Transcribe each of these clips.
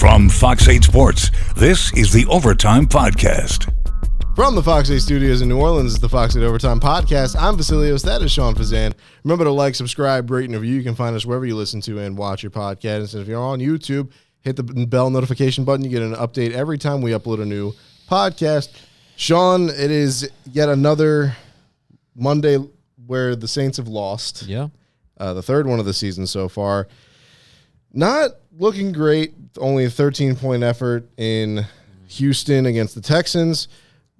From Fox 8 Sports, this is the Overtime Podcast. From the Fox 8 studios in New Orleans, it's the Fox 8 Overtime Podcast. I'm Vasilios. That is Sean Fazende. Remember to like, subscribe, rate, and review. You can find us wherever you listen to and watch your podcast. And if you're on YouTube, hit the bell notification button. You get an update every time we upload a new podcast. Sean, it is yet another Monday where the Saints have lost. Yeah. The third one of the season so far. Not looking great. Only a 13-point effort in Houston against the Texans.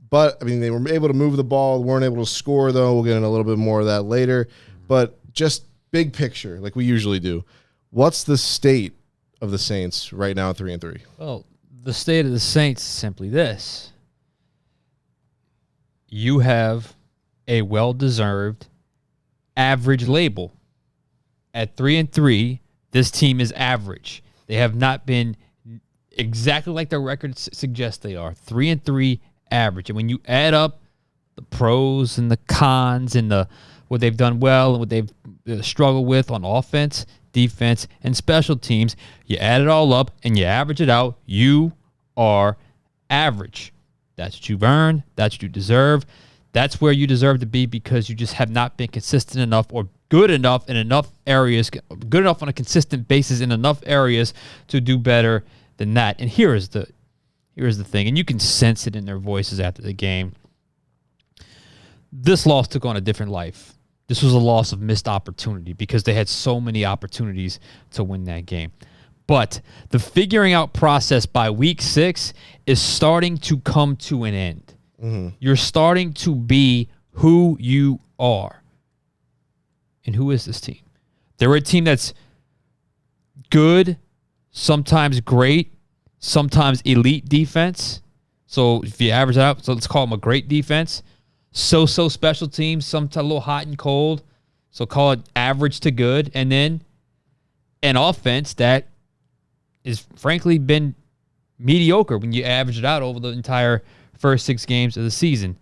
But, I mean, they were able to move the ball, weren't able to score, though. We'll get into a little bit more of that later. But just big picture, like we usually do. What's the state of the Saints right now at 3-3? Well, the state of the Saints is simply this. You have a well-deserved average label. At 3-3, this team is average. They have not been exactly like their record suggests they are. 3-3 average. And when you add up the pros and the cons and what they've done well and what they've struggled with on offense, defense, and special teams, you add it all up and you average it out, you are average. That's what you've earned. That's what you deserve. That's where you deserve to be because you just have not been consistent enough or good enough in enough areas, good enough on a consistent basis in enough areas to do better than that. And here's the thing, and you can sense it in their voices after the game. This loss took on a different life. This was a loss of missed opportunity because they had so many opportunities to win that game. But the figuring out process by week 6 is starting to come to an end. Mm-hmm. You're starting to be who you are. And who is this team? They're a team that's good, sometimes great, sometimes elite defense. So if you average it out, so let's call them a great defense. So-so special teams, sometimes a little hot and cold. So call it average to good. And then an offense that is frankly been mediocre when you average it out over the entire first 6 games of the season.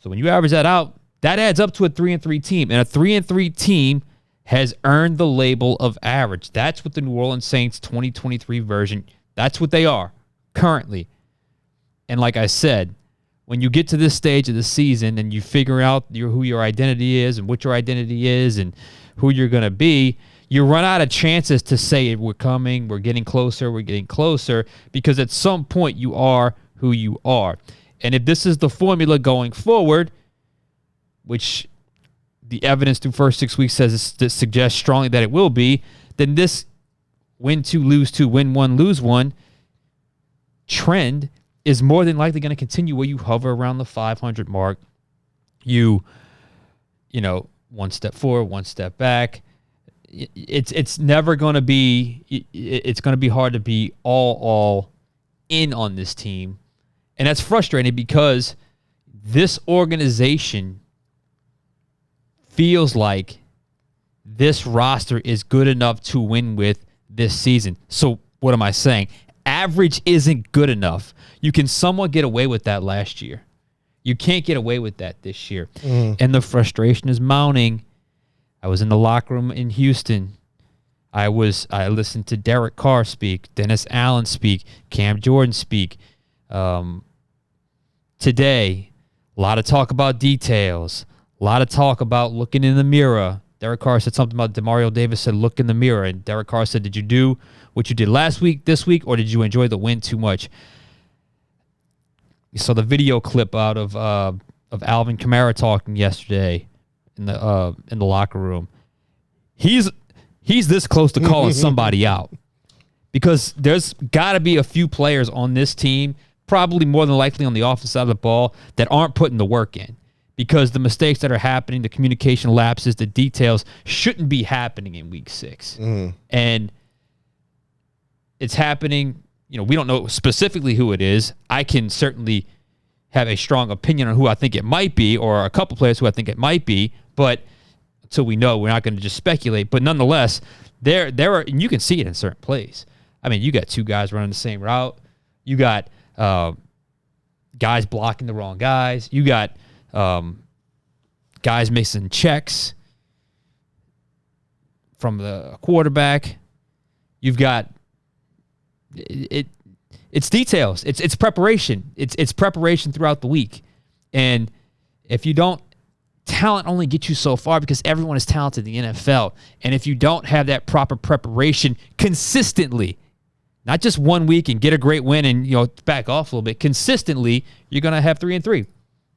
So when you average that out, that adds up to a 3-3 team. And a 3-3 team has earned the label of average. That's what the New Orleans Saints 2023 version, that's what they are currently. And like I said, when you get to this stage of the season and you figure out who your identity is and what your identity is and who you're going to be, you run out of chances to say we're coming, we're getting closer, because at some point you are who you are. And if this is the formula going forward, which the evidence through first 6 weeks suggests strongly that it will be, then this win 2, lose 2, win 1, lose 1 trend is more than likely going to continue where you hover around the 500 mark. You know, one step forward, one step back. It's never going to be. It's going to be hard to be all in on this team, and that's frustrating because this organization feels like this roster is good enough to win with this season. So what am I saying? Average isn't good enough. You can somewhat get away with that last year. You can't get away with that this year. And the frustration is mounting. I was in the locker room in Houston. I listened to Derek Carr speak, Dennis Allen speak, Cam Jordan speak. Today, a lot of talk about details. A lot of talk about looking in the mirror. Derek Carr said something about Demario Davis said, look in the mirror. And Derek Carr said, did you do what you did last week, this week, or did you enjoy the win too much? You saw the video clip out of Alvin Kamara talking yesterday in the locker room. He's this close to calling somebody out because there's got to be a few players on this team, probably more than likely on the offensive side of the ball, that aren't putting the work in. Because the mistakes that are happening, the communication lapses, the details shouldn't be happening in week 6. And it's happening. You know, we don't know specifically who it is. I can certainly have a strong opinion on who I think it might be or a couple players who I think it might be. But until we know, we're not going to just speculate. But nonetheless, there are, and you can see it in certain plays. I mean, you got 2 guys running the same route. You got guys blocking the wrong guys. You got guys missing checks from the quarterback. You've got It's details. It's preparation. It's preparation throughout the week. And if you don't, talent only gets you so far because everyone is talented in the NFL. And if you don't have that proper preparation consistently, not just 1 week and get a great win and back off a little bit, consistently, you're going to have 3-3.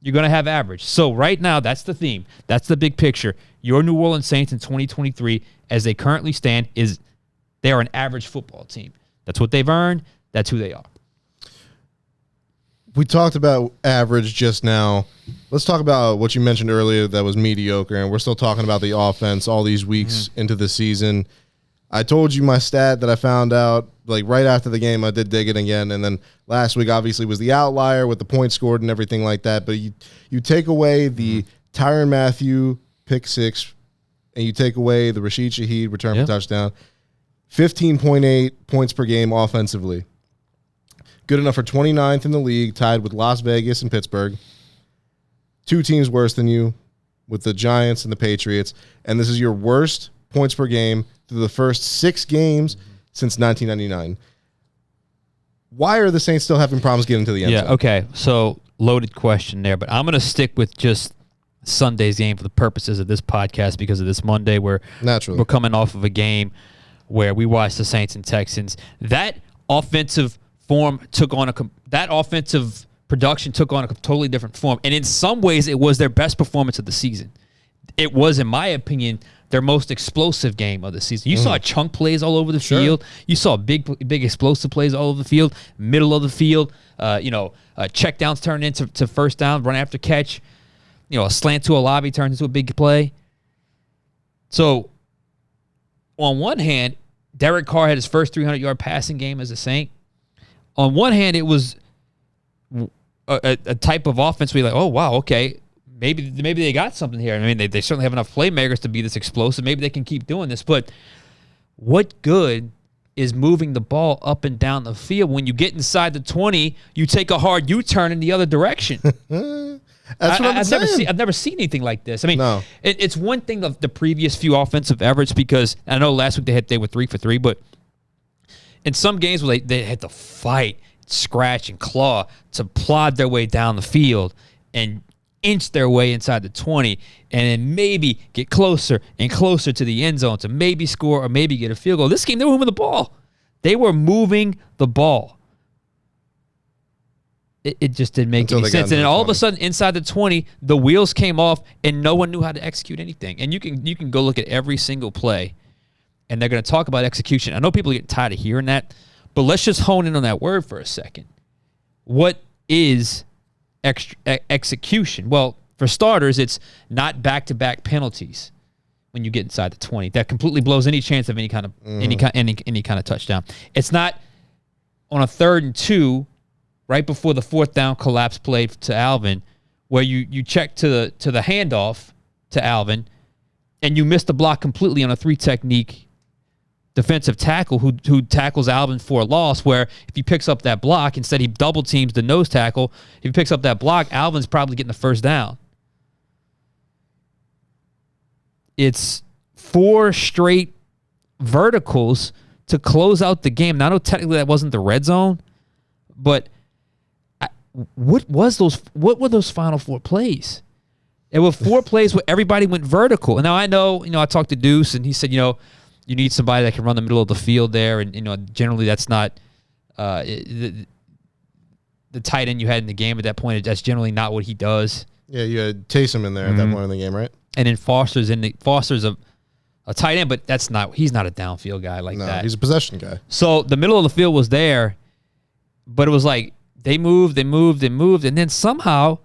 You're going to have average. So right now, that's the theme. That's the big picture. Your New Orleans Saints in 2023, as they currently stand, they are an average football team. That's what they've earned. That's who they are. We talked about average just now. Let's talk about what you mentioned earlier that was mediocre, and we're still talking about the offense all these weeks into the season. I told you my stat that I found out right after the game. I did dig it again, and then last week obviously was the outlier with the points scored and everything like that. But you take away the Tyrann Mathieu pick six, and you take away the Rashid Shaheed return for touchdown, 15.8 points per game offensively. Good enough for 29th in the league, tied with Las Vegas and Pittsburgh. 2 teams worse than you with the Giants and the Patriots. And this is your worst points per game through the first 6 games since 1999. Why are the Saints still having problems getting to the end zone? Yeah, okay. So, loaded question there. But I'm going to stick with just Sunday's game for the purposes of this podcast because of this Monday where we're coming off of a game where we watched the Saints and Texans. That offensive form that offensive production took on a totally different form. And in some ways, it was their best performance of the season. It was, in my opinion, their most explosive game of the season. You saw chunk plays all over the field. You saw big explosive plays all over the field, middle of the field. Check downs turned into first down, run after catch. A slant to a lobby turns into a big play. So, on one hand, Derek Carr had his first 300-yard passing game as a Saint. On one hand, it was a type of offense where you're like, oh, wow, okay, maybe they got something here. I mean, they certainly have enough playmakers to be this explosive. Maybe they can keep doing this. But what good is moving the ball up and down the field when you get inside the 20, you take a hard U-turn in the other direction? That's what I've never seen anything like this. I mean, it's one thing of the previous few offensive efforts because I know last week they were 3 for 3, but in some games where they had to fight, scratch, and claw to plod their way down the field and inch their way inside the 20 and then maybe get closer and closer to the end zone to maybe score or maybe get a field goal. This game, they were moving the ball. They were moving the ball. It just didn't make any sense. And then all of a sudden, inside the 20, the wheels came off and no one knew how to execute anything. And you can go look at every single play and they're going to talk about execution. I know people get tired of hearing that, but let's just hone in on that word for a second. What is execution? Well, for starters, it's not back-to-back penalties when you get inside the 20. That completely blows any chance of any kind of touchdown. It's not on a 3rd and 2, right before the 4th down collapse play to Alvin, where you check to the handoff to Alvin, and you miss the block completely on a 3 technique defensive tackle who tackles Alvin for a loss, where if he picks up that block, instead he double teams the nose tackle. If he picks up that block, Alvin's probably getting the first down. It's 4 straight verticals to close out the game. Now, I know technically that wasn't the red zone, but what were those final 4 plays? There were 4 plays where everybody went vertical. And now I know, I talked to Deuce and he said, you need somebody that can run the middle of the field there. And, generally that's not the tight end you had in the game at that point. That's generally not what he does. Yeah, you had Taysom in there at that point in the game, right? And then Foster's a tight end, but he's not a downfield guy like that. No, he's a possession guy. So the middle of the field was there, but it was like they moved, and then somehow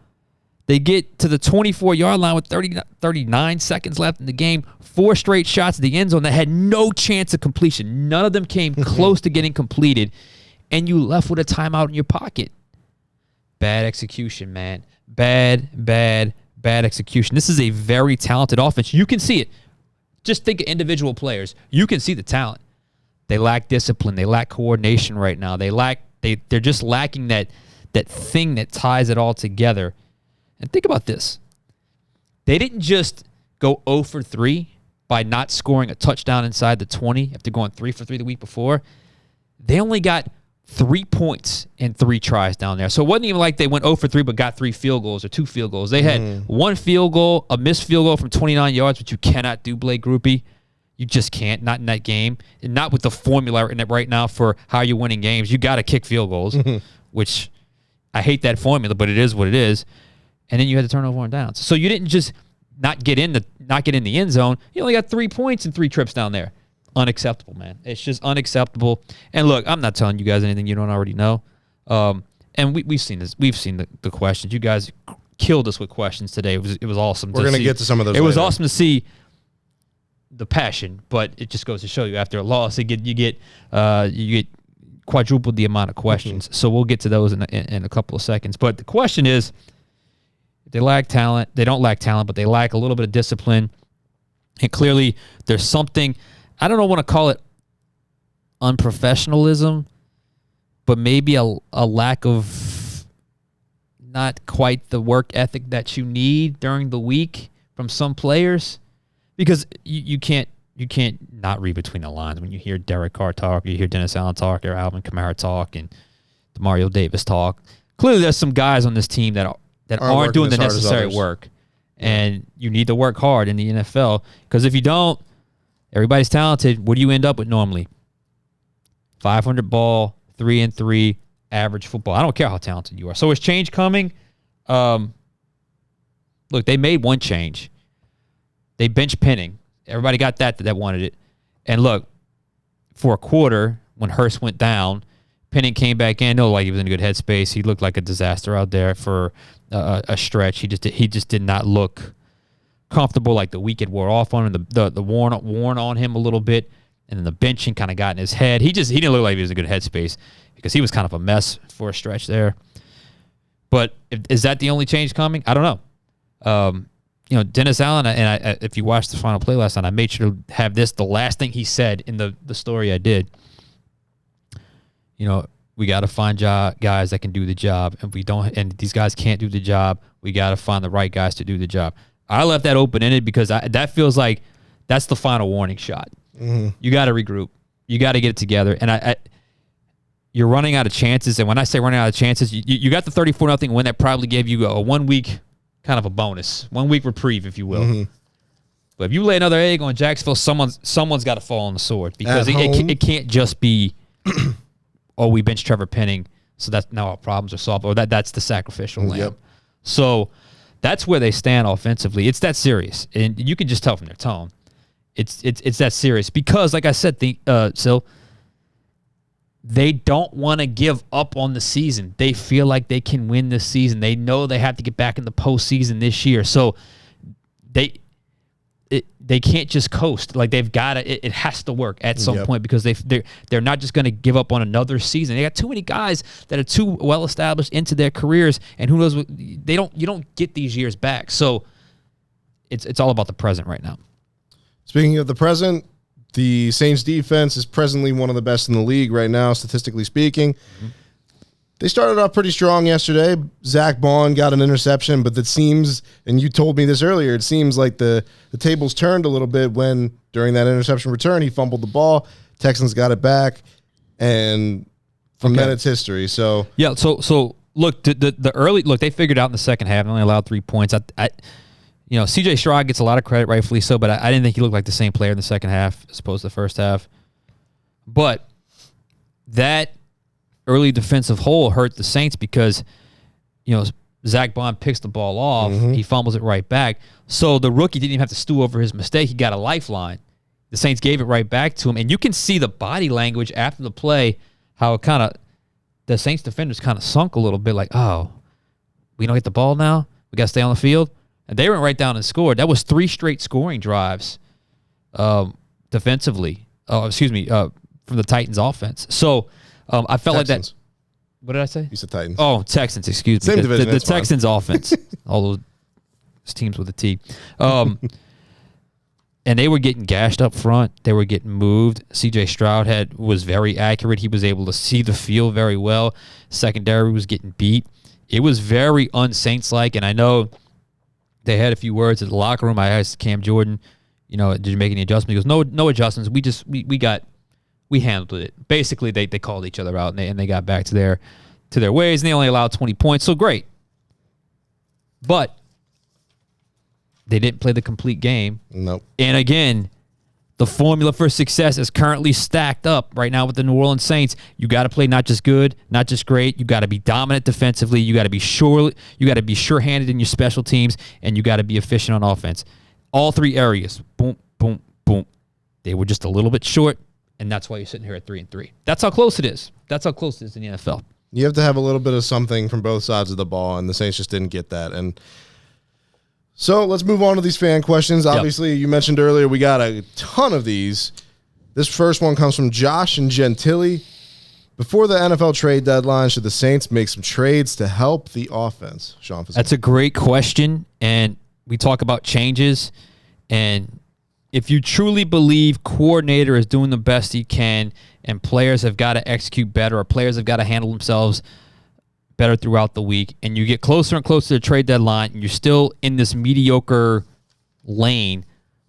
they get to the 24-yard line with 39 seconds left in the game. 4 straight shots at the end zone that had no chance of completion. None of them came close to getting completed, and you left with a timeout in your pocket. Bad execution, man. Bad execution. This is a very talented offense. You can see it. Just think of individual players. You can see the talent. They lack discipline. They lack coordination right now. They're just lacking that thing that ties it all together. And think about this. They didn't just go 0 for 3 by not scoring a touchdown inside the 20 after going 3 for 3 the week before. They only got 3 points in 3 tries down there. So it wasn't even like they went 0 for 3 but got 3 field goals or 2 field goals. They had 1 field goal, a missed field goal from 29 yards, which you cannot do, Blake Groupie. You just can't, not in that game. And not with the formula in it right now for how you're winning games. You got to kick field goals, which I hate that formula, but it is what it is. And then you had to turn over on downs. So you didn't just not get in the end zone. You only got 3 points in 3 trips down there. Unacceptable, man. It's just unacceptable. And look, I'm not telling you guys anything you don't already know. And we've seen this. We've seen the questions. You guys killed us with questions today. It was awesome. We're going to get to some of those. It was awesome to see the passion, but it just goes to show you after a loss, you get quadrupled the amount of questions. So we'll get to those in a couple of seconds. But the question is, they lack talent. They don't lack talent, but they lack a little bit of discipline. And clearly, there's something. I don't want to call it unprofessionalism, but maybe a lack of not quite the work ethic that you need during the week from some players, because you can't not read between the lines when you hear Derek Carr talk, or you hear Dennis Allen talk, or Alvin Kamara talk, and Mario Davis talk. Clearly, there's some guys on this team that aren't doing the necessary work, and you need to work hard in the NFL, because if you don't, everybody's talented. What do you end up with normally? 500 ball, 3-3, average football. I don't care how talented you are. So is change coming? Look, they made one change. They benched Penning. Everybody got that wanted it. And look, for a quarter, when Hurst went down, Penning came back in. No, like he was in a good headspace. He looked like a disaster out there for a stretch. He just did not look comfortable. Like the week had wore off on him, the worn on him a little bit, and then the benching kind of got in his head. He didn't look like he was in a good headspace because he was kind of a mess for a stretch there. But is that the only change coming? I don't know. Dennis Allen, and I, if you watched the final play last night, I made sure to have this, the last thing he said in the story I did. We got to find guys that can do the job, and these guys can't do the job. We got to find the right guys to do the job. I left that open-ended because that feels like that's the final warning shot. Mm-hmm. You got to regroup. You got to get it together. And you're running out of chances. And when I say running out of chances, you got the 34-0 win that probably gave you a 1 week kind of a bonus, 1 week reprieve, if you will. Mm-hmm. But if you lay another egg on Jacksonville, someone's got to fall on the sword, because it can't just be, we benched Trevor Penning, so that's now our problems are solved, or that's the sacrificial lamb. Yep. So that's where they stand offensively. It's that serious, and you can just tell from their tone. It's that serious because, like I said, they don't want to give up on the season. They feel like they can win this season. They know they have to get back in the postseason this year. So they can't just coast. Like, they've got to. It has to work at some point, because they're not just going to give up on another season. They got too many guys that are too well established into their careers, and who knows? You don't get these years back. So it's all about the present right now. Speaking of the present, the Saints defense is presently one of the best in the league right now, statistically speaking. Mm-hmm. They started off pretty strong yesterday. Zach Bond got an interception, but that seems, and you told me this earlier, it seems like the tables turned a little bit when, during that interception return, he fumbled the ball. Texans got it back, and from then it's history. So look, the early look, they figured out in the second half and only allowed 3 points. C.J. Stroud gets a lot of credit, rightfully so, but I didn't think he looked like the same player in the second half as opposed to the first half. But that early defensive hole hurt the Saints because, Zach Bond picks the ball off. Mm-hmm. He fumbles it right back. So the rookie didn't even have to stew over his mistake. He got a lifeline. The Saints gave it right back to him. And you can see the body language after the play, how the Saints defenders kind of sunk a little bit, like, oh, we don't get the ball now? We got to stay on the field? And they went right down and scored. That was 3 straight scoring drives defensively. From the Titans offense. So I felt like that. What did I say? You said Titans. Oh, Texans, excuse me. Same division. The Texans offense. All those teams with a T. And they were getting gashed up front. They were getting moved. C.J. Stroud was very accurate. He was able to see the field very well. Secondary was getting beat. It was very un-Saints-like, and I know they had a few words at the locker room. I asked Cam Jordan, did you make any adjustments? He goes, no adjustments. We got we handled it. Basically, they called each other out and they got back to their ways, and they only allowed 20 points. So great. But they didn't play the complete game. Nope. And again, the formula for success is currently stacked up right now with the New Orleans Saints. You got to play not just good, not just great. You got to be dominant defensively. You got to be sure-handed in your special teams, and you got to be efficient on offense. All three areas. Boom, boom, boom. They were just a little bit short, and that's why you're sitting here at 3-3. That's how close it is. That's how close it is in the NFL. You have to have a little bit of something from both sides of the ball, and the Saints just didn't get that. And so let's move on to these fan questions. Obviously, you mentioned earlier we got a ton of these. This first one comes from Josh and Gentili. Before the NFL trade deadline, should the Saints make some trades to help the offense? Sean Fazende. That's a great question, and we talk about changes. And if you truly believe coordinator is doing the best he can and players have got to execute better or players have got to handle themselves better throughout the week, and you get closer and closer to the trade deadline, and you're still in this mediocre lane,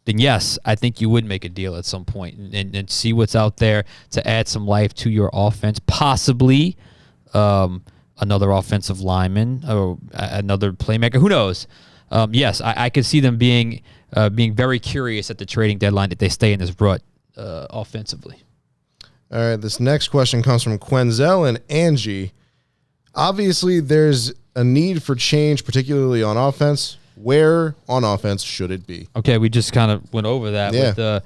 then yes, I think you would make a deal at some point and see what's out there to add some life to your offense, possibly another offensive lineman or another playmaker. Who knows? Yes, I could see them being very curious at the trading deadline that they stay in this rut offensively. All right, this next question comes from Quenzel and Angie. Obviously, there's a need for change, particularly on offense. Where on offense should it be? Okay, we just kind of went over that. Yeah.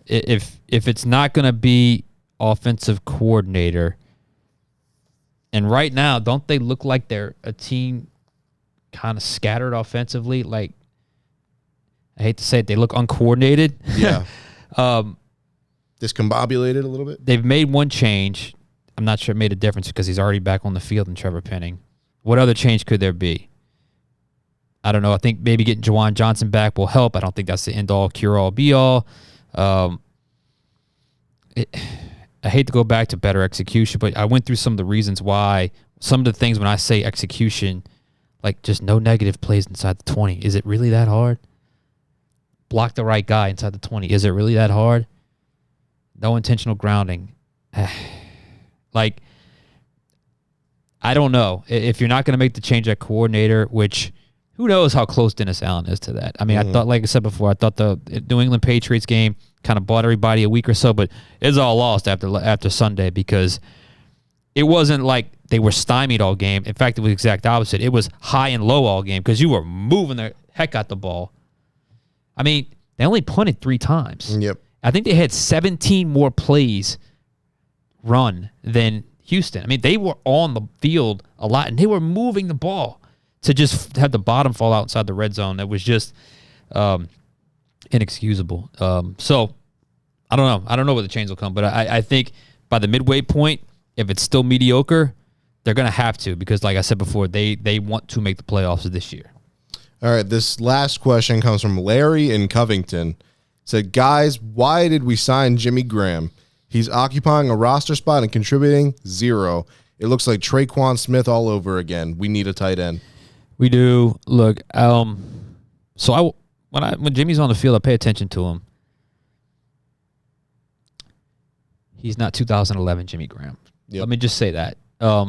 With if it's not going to be offensive coordinator, and right now, don't they look like they're a team kind of scattered offensively? Like, I hate to say it, they look uncoordinated. Yeah. Discombobulated a little bit? They've made one change. I'm not sure it made a difference because he's already back on the field in Trevor Penning. What other change could there be? I don't know. I think maybe getting Juwan Johnson back will help. I don't think that's the end-all, cure-all, be-all. I hate to go back to better execution, but I went through some of the reasons why. Some of the things when I say execution, like just no negative plays inside the 20. Is it really that hard? Block the right guy inside the 20. Is it really that hard? No intentional grounding. Like, I don't know. If you're not going to make the change at coordinator, which who knows how close Dennis Allen is to that. I mean, I thought, like I said before, I thought the New England Patriots game kind of bought everybody a week or so, but it's all lost after Sunday because it wasn't like they were stymied all game. In fact, it was the exact opposite. It was high and low all game because you were moving the heck out the ball. I mean, they only punted 3 times. Yep. I think they had 17 more plays run than Houston. I mean, they were on the field a lot, and they were moving the ball to just have the bottom fall out inside the red zone. That was just inexcusable. So, I don't know. I don't know where the change will come, but I think by the midway point, if it's still mediocre, they're going to have to because, like I said before, they want to make the playoffs this year. All right, this last question comes from Larry in Covington. Said, guys, why did we sign Jimmy Graham? He's occupying a roster spot and contributing 0. It looks like Traquan Smith all over again. We need a tight end. We do. Look, so when Jimmy's on the field, I pay attention to him. He's not 2011 Jimmy Graham. Yep. Let me just say that.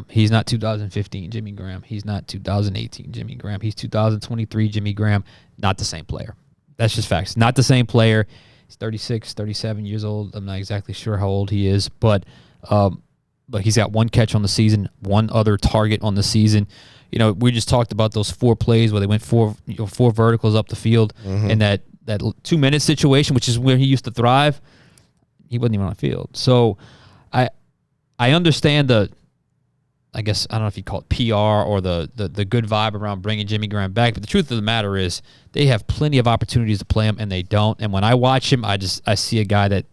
He's not 2015 Jimmy Graham. He's not 2018 Jimmy Graham. He's 2023 Jimmy Graham. Not the same player. That's just facts. Not the same player. He's 36, 37 years old. I'm not exactly sure how old he is, but he's got 1 catch on the season, 1 other target on the season. You know, we just talked about those 4 plays where they went 4 verticals up the field, and that 2-minute situation, which is where he used to thrive. He wasn't even on the field. So I understand I guess, I don't know if you call it PR or the good vibe around bringing Jimmy Graham back, but the truth of the matter is they have plenty of opportunities to play him, and they don't. And when I watch him, I see a guy that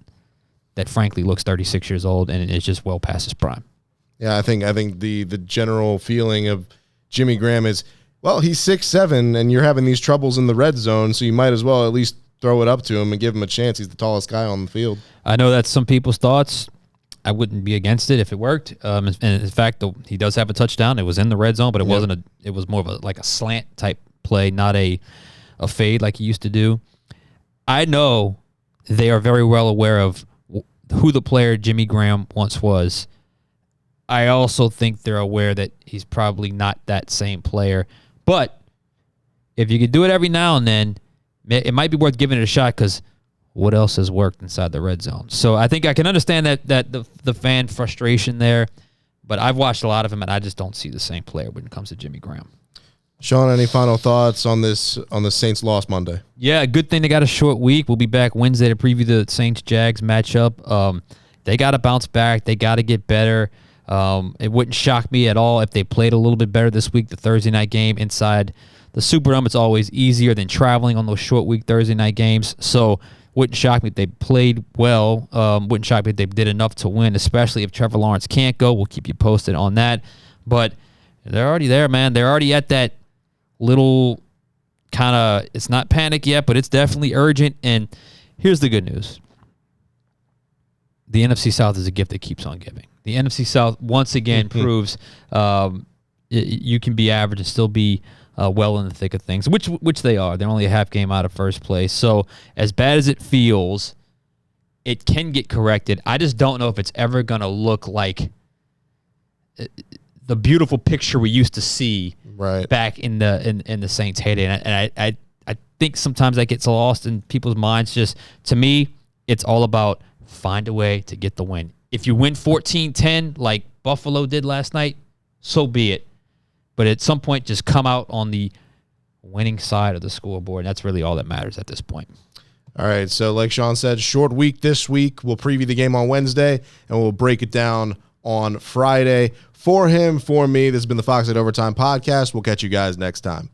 frankly looks 36 years old and is just well past his prime. Yeah, I think the general feeling of Jimmy Graham is, well, he's 6'7", and you're having these troubles in the red zone, so you might as well at least throw it up to him and give him a chance. He's the tallest guy on the field. I know that's some people's thoughts. I wouldn't be against it if it worked. And in fact, he does have a touchdown. It was in the red zone, but it it was more of a slant type play, not a fade like he used to do. I know they are very well aware of who the player Jimmy Graham once was, I also think they're aware that he's probably not that same player. But if you could do it every now and then, it might be worth giving it a shot because what else has worked inside the red zone? So I think I can understand that the fan frustration there, but I've watched a lot of him, and I just don't see the same player when it comes to Jimmy Graham. Sean, any final thoughts on the Saints loss Monday? Yeah, good thing they got a short week. We'll be back Wednesday to preview the Saints-Jags matchup. They got to bounce back. They got to get better. It wouldn't shock me at all if they played a little bit better this week, the Thursday night game inside the Superdome. It's always easier than traveling on those short week Thursday night games. So wouldn't shock me if they played well. Wouldn't shock me if they did enough to win, especially if Trevor Lawrence can't go. We'll keep you posted on that. But they're already there, man. They're already at that little kind of, it's not panic yet, but it's definitely urgent. And here's the good news. The NFC South is a gift that keeps on giving. The NFC South once again proves you can be average and still be well in the thick of things, which they are. They're only a half game out of first place. So as bad as it feels, it can get corrected. I just don't know if it's ever going to look like the beautiful picture we used to see back in the Saints' heyday. And I think sometimes that gets lost in people's minds. Just to me, it's all about find a way to get the win. If you win 14-10 like Buffalo did last night, so be it. But at some point, just come out on the winning side of the scoreboard. And that's really all that matters at this point. All right, so like Sean said, short week this week. We'll preview the game on Wednesday, and we'll break it down on Friday. For him, for me, this has been the Fox at Overtime podcast. We'll catch you guys next time.